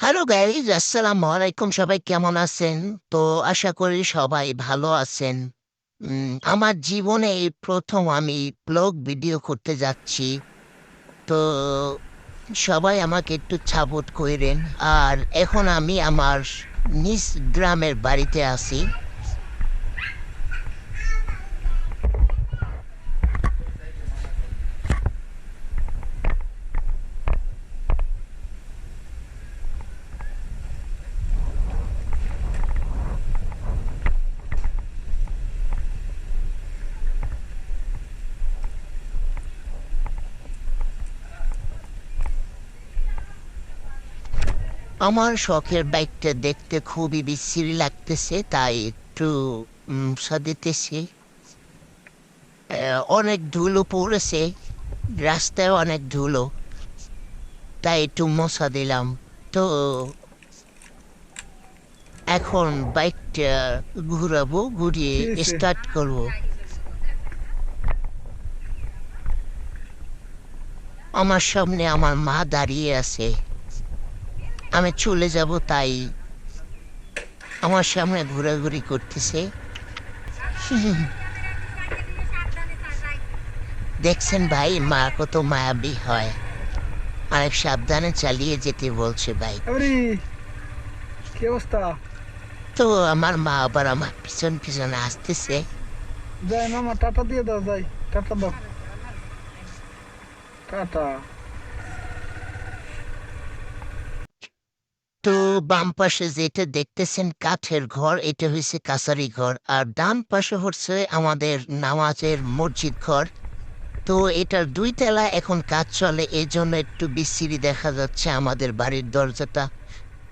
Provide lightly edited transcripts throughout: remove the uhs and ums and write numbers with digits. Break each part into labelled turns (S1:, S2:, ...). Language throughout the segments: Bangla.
S1: হ্যালো গাইজ, আসসালামু আলাইকুম। সবাই কেমন আছেন? তো আশা করি সবাই ভালো আছেন। আমার জীবনে এই ১ম আমি ব্লগ ভিডিও করতে যাচ্ছি। তো সবাই আমাকে একটু সাপোর্ট কইরেন। আর এখন আমি আমার নিজ গ্রামের বাড়িতে আছি। আমার শখের বাইকটা দেখতে খুবই বিশ্রী লাগতেছে, তাই একটু মশা দিতেছি। অনেক ধুলো পড়েছে, রাস্তায় অনেক ধুলো, তাই একটু মশা দিলাম। তো এখন বাইকটা ঘুরাবো, ঘুরিয়ে
S2: কি হইছে?
S1: স্টার্ট করব। আমার সামনে আমার মা দাঁড়িয়ে আছে, আমি চলে যাব, তাই আমার সামনে ঘোরাঘুরি করতেছে। দেখছেন ভাই, মা কত মায়াবী হয়, অনেক সাবধানে চালিয়ে যেতে বলছে ভাই।
S2: এবারে কি অবস্থা?
S1: তো আমার মা আবার আমার পিছন পিছনে আসতেছে।
S2: যাই মামা, টাটা দিয়ে দাও, যাই টাটা দাও, টাটা।
S1: তো বাম পাশে যেটা দেখতেছেন কাঠের ঘর, এটা হচ্ছে কাছারি ঘর, আর ডান পাশে হচ্ছে আমাদের নামাজের মসজিদ ঘর। তো এটার ২ তলা এখন কাজ চলে, এই জন্য একটু বিশ্রী দেখা যাচ্ছে আমাদের বাড়ির দরজাটা।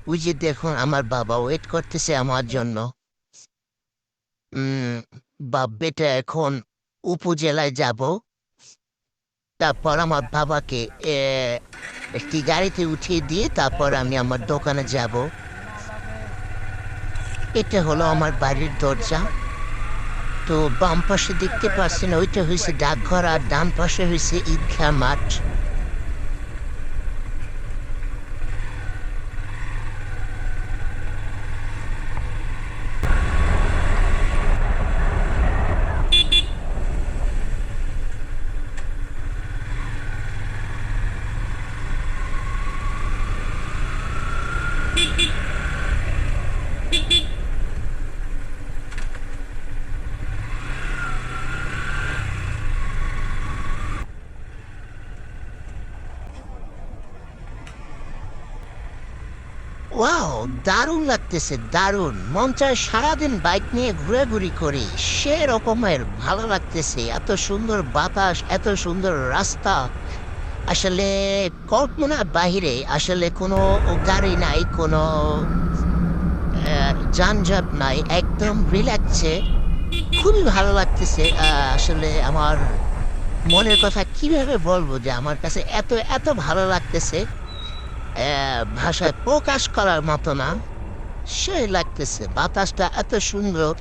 S1: ওই যে দেখুন, আমার বাবা ওয়েট করতেছে আমার জন্য। উম বাপ বেটা এখন উপজেলায় যাব, তারপর আমার বাবাকে এ, একটি গাড়িতে উঠিয়ে দিয়ে তারপর আমি আমার দোকানে যাব। এটা হলো আমার বাড়ির দরজা। তো বাম পাশে দেখতে পাচ্ছেন, ওইটা হয়েছে ডাকঘর, আর ডান পাশে হয়েছে ঈদগাহ মাঠ। ওয়াও, দারুণ লাগতেছে, দারুণ। মন চায় সারাদিন বাইক নিয়ে ঘোরাঘুরি করি, সে রকমের ভালো লাগতেছে। এত সুন্দর বাতাস, এত সুন্দর রাস্তা, আসলে কল্পনার বাহিরে। আসলে কোনো গাড়ি নাই, কোনো যানজট নাই, একদম রিল্যাক্সে খুবই ভালো লাগতেছে। আসলে আমার মনের কথা কিভাবে বলবো যে আমার কাছে এত এত ভালো লাগতেছে, ভাষায় প্রকাশ করার মতো না। সেই লাগতেছে, বাতাসটা এত সুন্দর।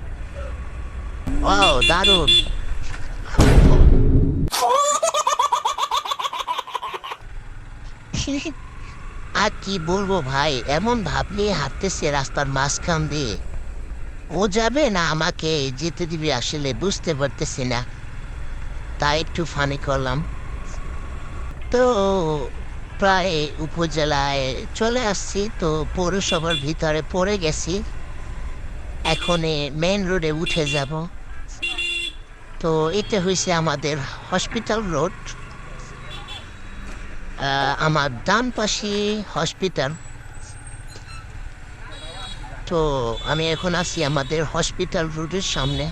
S1: ও দারুণ। আর কি বলবো ভাই, এমন ভাব নিয়ে হাঁটতেছে রাস্তার মাঝখান দিয়ে। ও যাবে না আমাকে যেতে দিবে, আসলে বুঝতে পারতেছি না, তাই একটু ফানি করলাম। তো প্রায় উপজেলায় চলে আসছি, তো পৌরসভার ভিতরে পড়ে গেছি। এখন মেইন রোডে উঠে যাব। তো এটা হয়েছে আমাদের হসপিটাল রোড। আমার ডান পাশে হসপিটাল। তো আমি এখন আছি আমাদের হসপিটাল রোডের সামনে।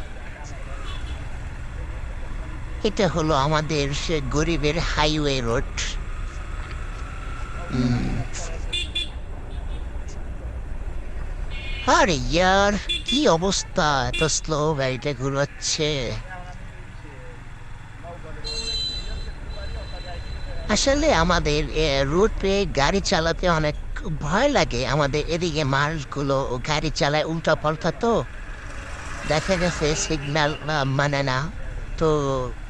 S1: এটা হলো আমাদের সে গরিবের হাইওয়ে রোড। আরে ইয়ার, কি অবস্থা, এত স্লো গাড়িটা ঘুরাচ্ছে। আসলে আমাদের রোড পেয়ে গাড়ি চালাতে অনেক ভয় লাগে। আমাদের এদিকে মানুষগুলো গাড়ি চালায় উল্টা পাল্টা, তো দেখা গেছে সিগন্যাল মানে না, তো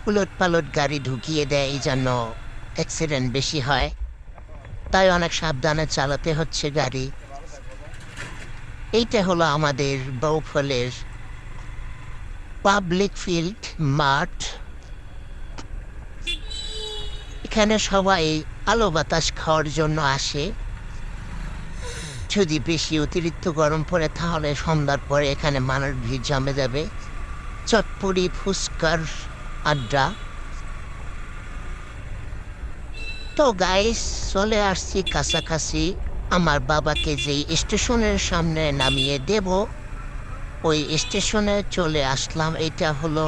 S1: উলট পালট গাড়ি ঢুকিয়ে দেয়, এই জন্য অ্যাক্সিডেন্ট বেশি হয়। তাই অনেক সাবধানে চালাতে হচ্ছে গাড়ি। এইটা হলো আমাদের বাউফলের পাবলিক ফিল্ড মাঠ। এখানে সবাই আলো বাতাস খাওয়ার জন্য আসে। যদি বেশি অতিরিক্ত গরম পড়ে তাহলে সন্ধ্যার পরে এখানে মানুষ ভিড় জমে যাবে। চটপটি ফুচকার আড্ডা। তো গাইস, চলে আসছি কাছাকাছি। আমার বাবাকে যেই স্টেশনের সামনে নামিয়ে দেব ওই স্টেশনে চলে আসলাম। এটা হলো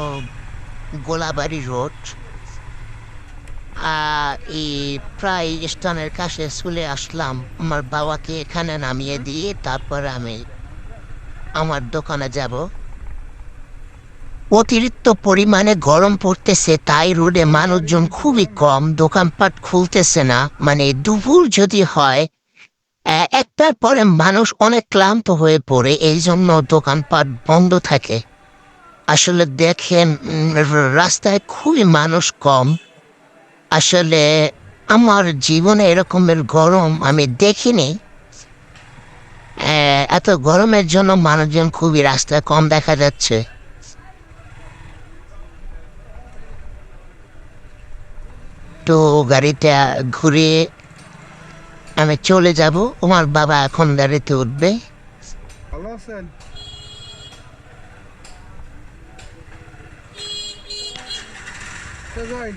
S1: গোলাবাড়ি রোড। এই প্রায় স্টেশনের কাছে চলে আসলাম। আমার বাবাকে এখানে নামিয়ে দিয়ে তারপর আমি আমার দোকানে যাব। অতিরিক্ত পরিমাণে গরম পড়তেছে, তাই রোডে মানুষজন খুবই কম, দোকানপাট খুলতেছে না। মানে দুপুর যদি হয় একটার পরে মানুষ অনেক ক্লান্ত হয়ে পড়ে, এই জন্য দোকানপাট বন্ধ থাকে। আসলে দেখেন রাস্তায় খুবই মানুষ কম। আসলে আমার জীবনে এরকমের গরম আমি দেখিনি। এত গরমের জন্য মানুষজন খুবই রাস্তায় কম দেখা যাচ্ছে। তো গাড়িটা ঘুরিয়ে আমি চলে যাব। আমার বাবা এখন গাড়িতে উঠবে।
S2: ভালো আছেন? যাই।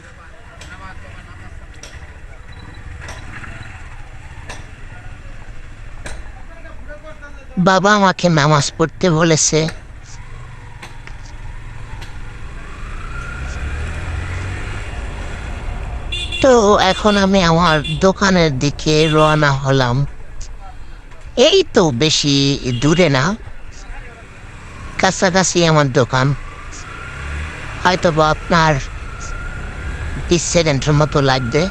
S1: বাবা আমাকে নামাজ পড়তে বলেছে। তো এখন আমি আমার দোকানের দিকে রওনা হলাম। এই তো বেশি দূরে না, কাছাকাছি আমার দোকান। হয়তো বা আপনার 20 সেকেন্ডের মতো লাগবে।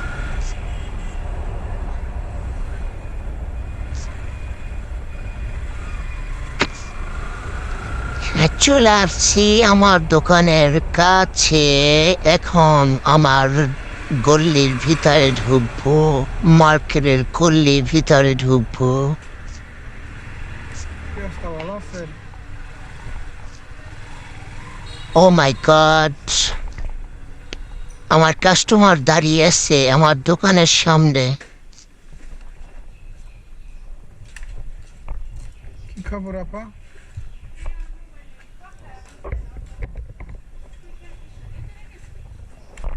S1: চলে আসছি আমার দোকানের কাছে। এখন আমার গল্লির ভিতরে ঢুকবো, মার্কেটের গল্লির ভিতরে ঢুকবো।
S2: কি অবস্থা, ভালো আছেন?
S1: ও মাই গড, আমার কাস্টমার দাঁড়িয়ে আছে আমার দোকানের সামনে।
S2: কি খবর আপা?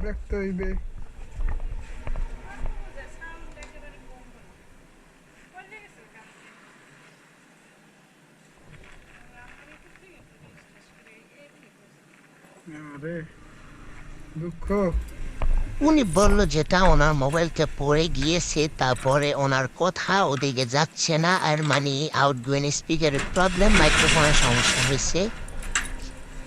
S2: দেখতে হইবে। আরে দুঃখ।
S1: উনি বলল যেটা ওনার মোবাইলটা পড়ে গিয়েছে, তারপরে ওনার কথা ওদিকে যাচ্ছে না। আর মানে আউটগোয়িং স্পিকারের প্রবলেম, মাইক্রোফোনের সমস্যা হয়েছে।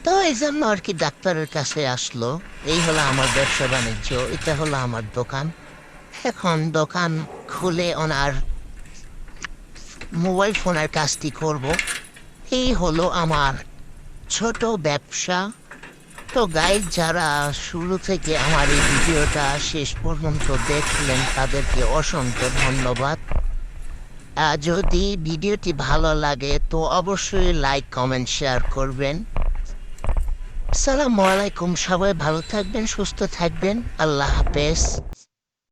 S1: তো এই জন্য আর কি ডাক্তারের কাছে আসলো। এই হলো আমার ব্যবসা বাণিজ্য, এটা হলো আমার দোকান। এখন দোকান খুলে ওনার মোবাইল ফোনের কাজটি করব। এই হলো আমার ছোট ব্যবসা। তো গাইজ, যারা শুরু থেকে আমার এই ভিডিওটা শেষ পর্যন্ত দেখলেন তাদেরকে অসংখ্য ধন্যবাদ। যদি ভিডিওটি ভালো লাগে তো অবশ্যই লাইক কমেন্ট শেয়ার করবেন। আসসালামু আলাইকুম, সবাই ভালো থাকবেন, সুস্থ থাকবেন, আল্লাহ হাফেজ।